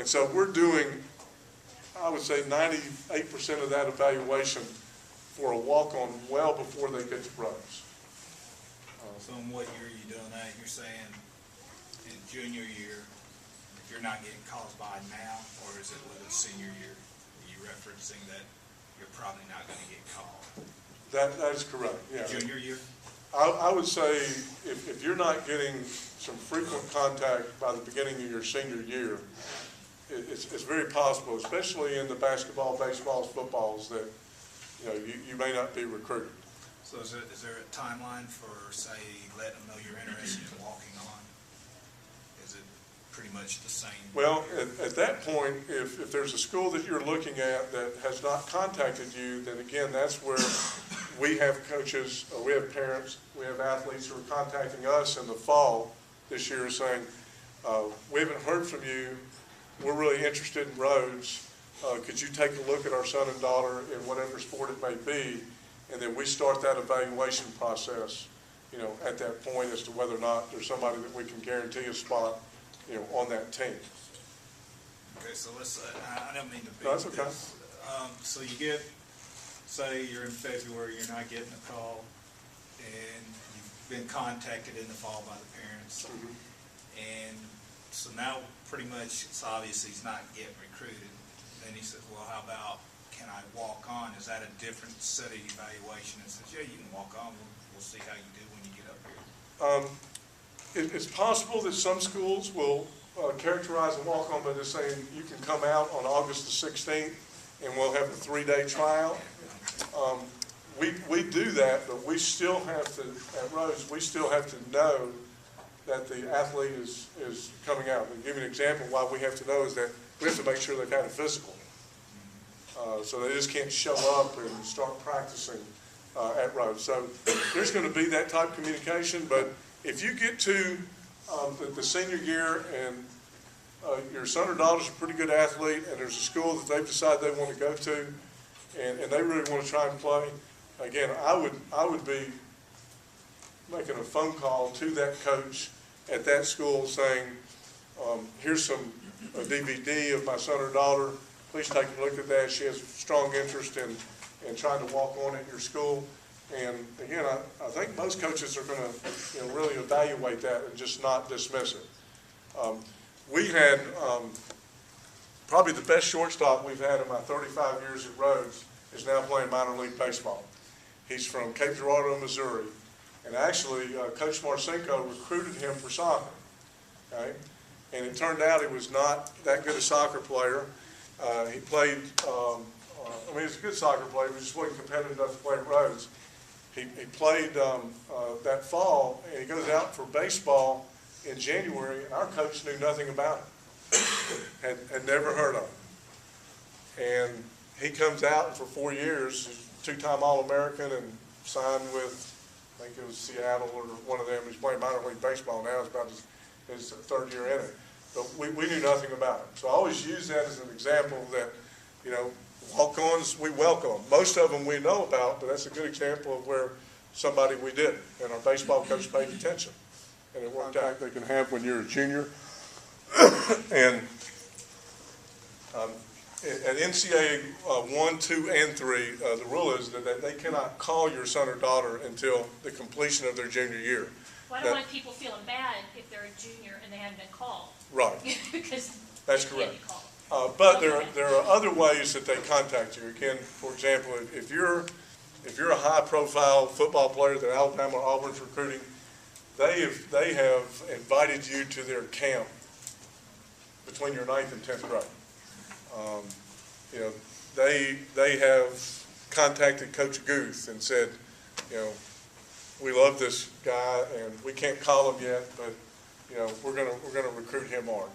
And so we're doing, I would say 98% of that evaluation for a walk-on well before they get to Rhodes. So in what year are you doing that? You're saying in junior year, if you're not getting calls by now, or is it with a senior year? Are you referencing that you're probably not going to get called? That is correct, yeah. Junior year? I would say if you're not getting some frequent contact by the beginning of your senior year, it's very possible, especially in the basketball, baseballs, footballs, that you may not be recruited. So is there a timeline for, say, letting them know you're interested in walking on? Is it pretty much the same? Well, at that point, if there's a school that you're looking at that has not contacted you, then again, that's where we have coaches, we have parents, we have athletes who are contacting us in the fall this year saying, we haven't heard from you, we're really interested in Rhodes, could you take a look at our son and daughter in whatever sport it may be, and then we start that evaluation process, at that point as to whether or not there's somebody that we can guarantee a spot, on that team. Okay, so let's, I don't mean to beat No, that's okay. this. So you get, say you're in February, you're not getting a call, and you've been contacted in the fall by the parents. Mhm. And so now pretty much it's obvious he's not getting recruited. Then he says, well, how about, can I walk on? Is that a different set of evaluation? And says, yeah, you can walk on. We'll see how you do when you get up here. It's possible that some schools will characterize a walk-on by just saying you can come out on August the 16th and we'll have a 3-day trial. We do that, but we still have to, at Rhodes, we still have to know that the athlete is coming out. To give you an example, why we have to know is that we have to make sure they've had a physical. So they just can't show up and start practicing at Rhodes. So there's going to be that type of communication, but if you get to the senior year and your son or daughter's a pretty good athlete and there's a school that they've decided they want to go to and they really want to try and play, again, I would be making a phone call to that coach at that school saying, here's a DVD of my son or daughter. Please take a look at that. She has strong interest in trying to walk on at your school. And again, I think most coaches are going to really evaluate that and just not dismiss it. We had probably the best shortstop we've had in my 35 years at Rhodes is now playing minor league baseball. He's from Cape Girardeau, Missouri. And actually, Coach Marcinko recruited him for soccer. Okay? And it turned out he was not that good a soccer player. He played, he was a good soccer player, but just wasn't competitive enough to play at Rhodes. He played that fall, and he goes out for baseball in January, and our coach knew nothing about him, had never heard of him. And he comes out, and for 4 years, he's a 2-time All-American and signed with, I think it was Seattle or one of them. He's playing minor league baseball now. It's about his 3rd year in it. But we knew nothing about him. So I always use that as an example that, walk-ons, we welcome. Most of them we know about, but that's a good example of where somebody we did, and our baseball coach paid attention. And it worked out. They can have when you're a junior. And at NCAA 1, 2, and 3, the rule is that they cannot call your son or daughter until the completion of their junior year. Well, I don't want people feeling bad if they're a junior and they haven't been called. Right. Because that's they can't correct. be called. But there are other ways that they contact you. Again, for example, if you're a high-profile football player that Alabama or Auburn's recruiting, they have invited you to their camp between your 9th and 10th grade. They have contacted Coach Guth and said, we love this guy and we can't call him yet, but we're gonna recruit him on.